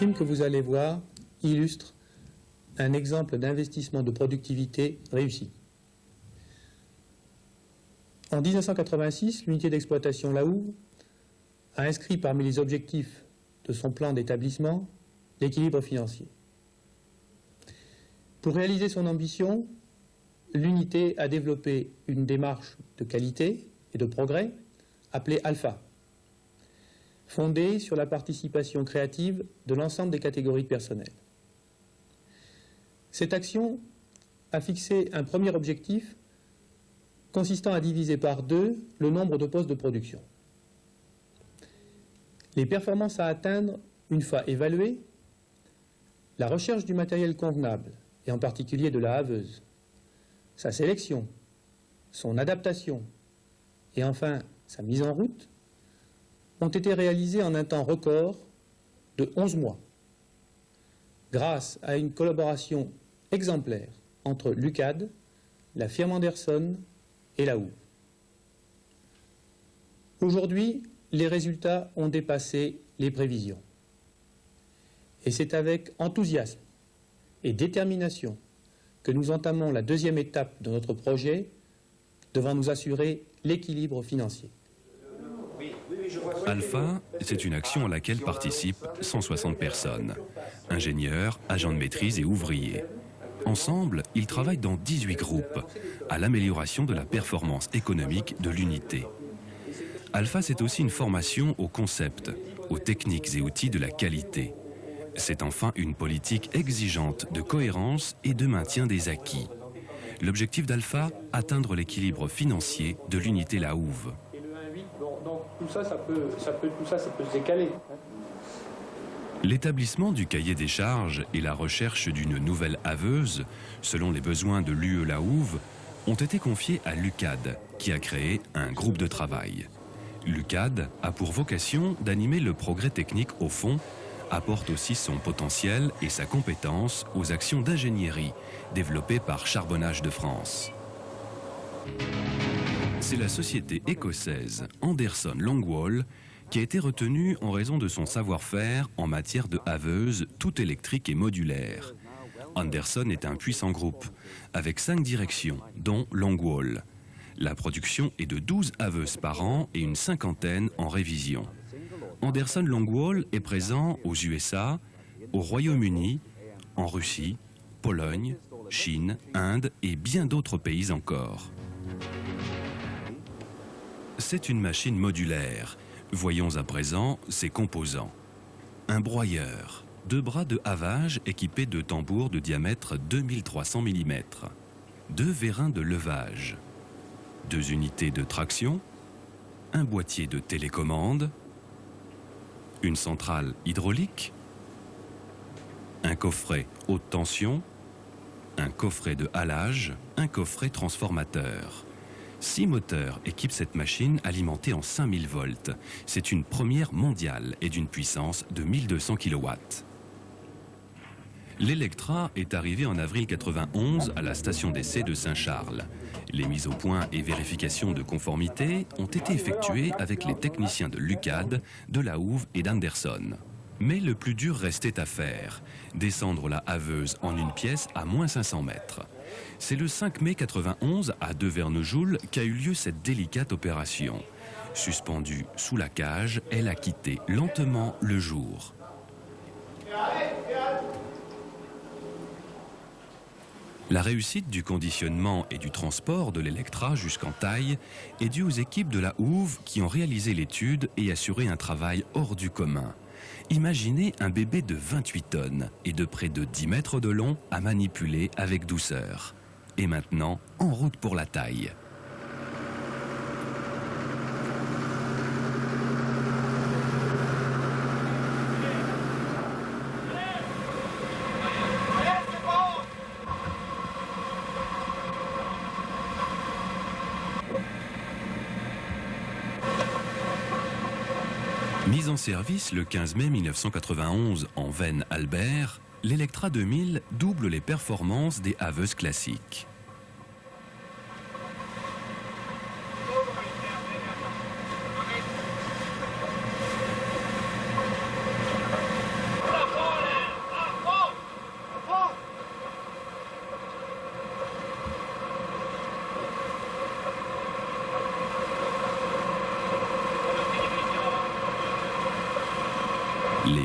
film que vous allez voir illustre un exemple d'investissement de productivité réussi. En 1986, l'unité d'exploitation La Houve a inscrit parmi les objectifs de son plan d'établissement l'équilibre financier. Pour réaliser son ambition, l'unité a développé une démarche de qualité et de progrès appelée Alpha, fondée sur la participation créative de l'ensemble des catégories de personnel. Cette action a fixé un premier objectif consistant à diviser par 2 le nombre de postes de production. Les performances à atteindre, une fois évaluées, la recherche du matériel convenable, et en particulier de la haveuse, sa sélection, son adaptation et enfin sa mise en route, ont été réalisées en un temps record de 11 mois, grâce à une collaboration exemplaire entre l'UCAD, la firme Anderson et La Houve. Aujourd'hui, les résultats ont dépassé les prévisions. Et c'est avec enthousiasme et détermination que nous entamons la deuxième étape de notre projet devant nous assurer l'équilibre financier. Alpha, c'est une action à laquelle participent 160 personnes, ingénieurs, agents de maîtrise et ouvriers. Ensemble, ils travaillent dans 18 groupes à l'amélioration de la performance économique de l'unité. Alpha, c'est aussi une formation au concept, aux techniques et outils de la qualité. C'est enfin une politique exigeante de cohérence et de maintien des acquis. L'objectif d'Alpha, atteindre l'équilibre financier de l'unité La Houve. Donc tout ça, ça peut se décaler. L'établissement du cahier des charges et la recherche d'une nouvelle haveuse, selon les besoins de l'UE La Houve, ont été confiés à l'UCAD, qui a créé un groupe de travail. L'UCAD a pour vocation d'animer le progrès technique au fond, apporte aussi son potentiel et sa compétence aux actions d'ingénierie développées par Charbonnage de France. C'est la société écossaise Anderson Longwall qui a été retenue en raison de son savoir-faire en matière de haveuse tout électrique et modulaire. Anderson est un puissant groupe, avec 5 directions, dont Longwall. La production est de 12 haveuses par an et une cinquantaine en révision. Anderson Longwall est présent aux USA, au Royaume-Uni, en Russie, Pologne, Chine, Inde et bien d'autres pays encore. C'est une machine modulaire. Voyons à présent ses composants. Un broyeur, 2 bras de havage équipés de tambours de diamètre 2300 mm, 2 vérins de levage, 2 unités de traction, un boîtier de télécommande, une centrale hydraulique, un coffret haute tension, un coffret de halage, un coffret transformateur. 6 moteurs équipent cette machine alimentée en 5000 volts. C'est une première mondiale et d'une puissance de 1200 kW. L'Electra est arrivé en avril 91 à la station d'essai de Saint-Charles. Les mises au point et vérifications de conformité ont été effectuées avec les techniciens de l'UCAD, de La Houve et d'Anderson. Mais le plus dur restait à faire, descendre la haveuse en une pièce à moins 500 mètres. C'est le 5 mai 91 à Devernejouls qu'a eu lieu cette délicate opération. Suspendue sous la cage, elle a quitté lentement le jour. La réussite du conditionnement et du transport de l'Electra jusqu'en Taille est due aux équipes de La Houve qui ont réalisé l'étude et assuré un travail hors du commun. Imaginez un bébé de 28 tonnes et de près de 10 mètres de long à manipuler avec douceur. Et maintenant, en route pour la Taille. Mise en service le 15 mai 1991 en Vennes-Albert, l'Electra 2000 double les performances des haveuses classiques.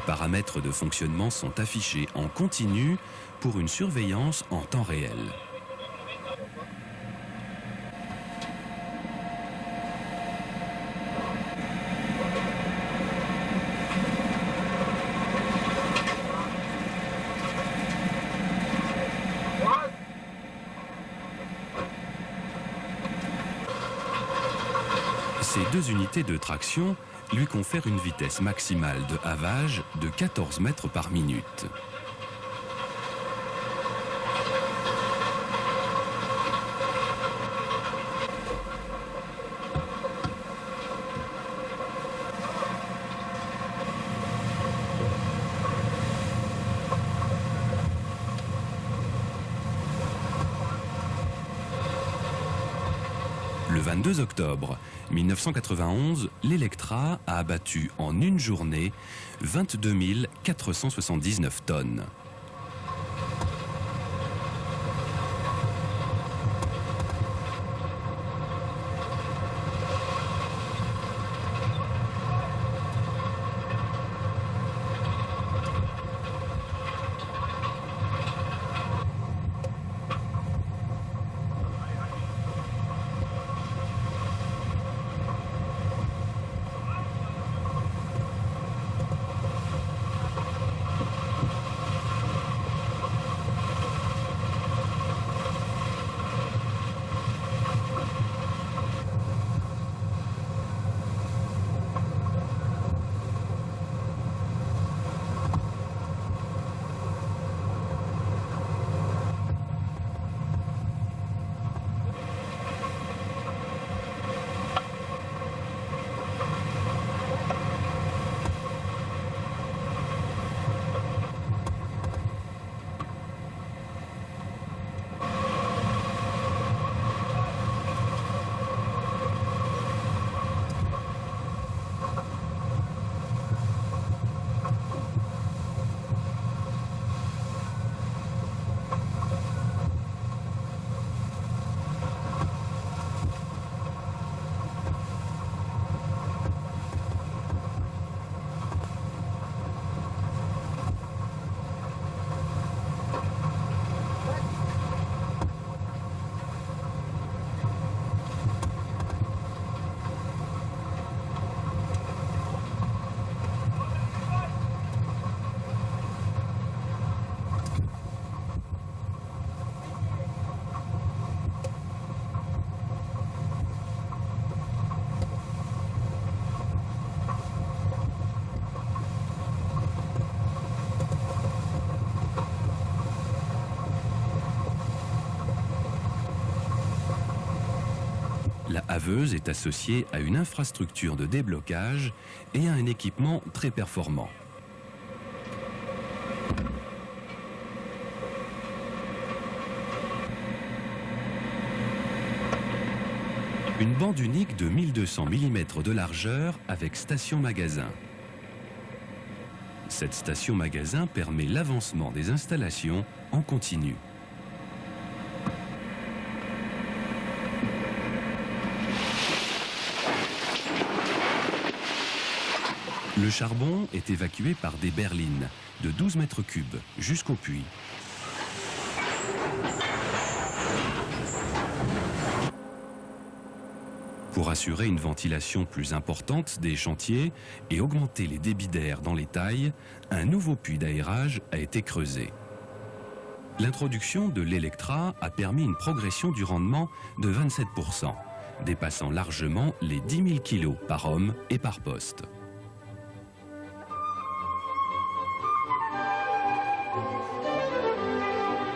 paramètres de fonctionnement sont affichés en continu pour une surveillance en temps réel. Ces deux unités de traction lui confèrent une vitesse maximale de havage de 14 mètres par minute. Le 22 octobre 1991, l'Electra a abattu en une journée 22 479 tonnes. La haveuse est associée à une infrastructure de déblocage et à un équipement très performant. Une bande unique de 1200 mm de largeur avec station-magasin. Cette station-magasin permet l'avancement des installations en continu. Le charbon est évacué par des berlines de 12 mètres cubes jusqu'au puits. Pour assurer une ventilation plus importante des chantiers et augmenter les débits d'air dans les tailles, un nouveau puits d'aérage a été creusé. L'introduction de l'Electra a permis une progression du rendement de 27%, dépassant largement les 10 000 kg par homme et par poste.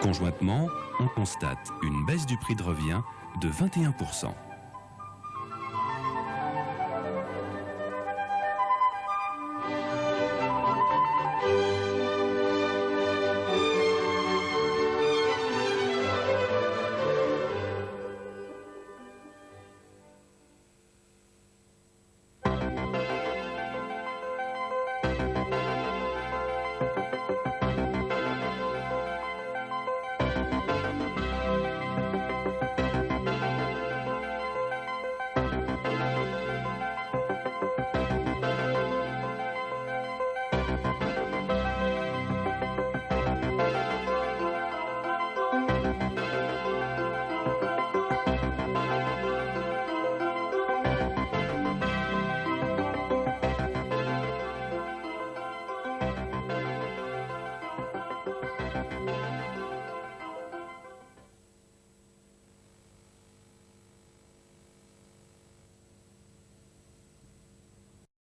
Conjointement, on constate une baisse du prix de revient de 21%.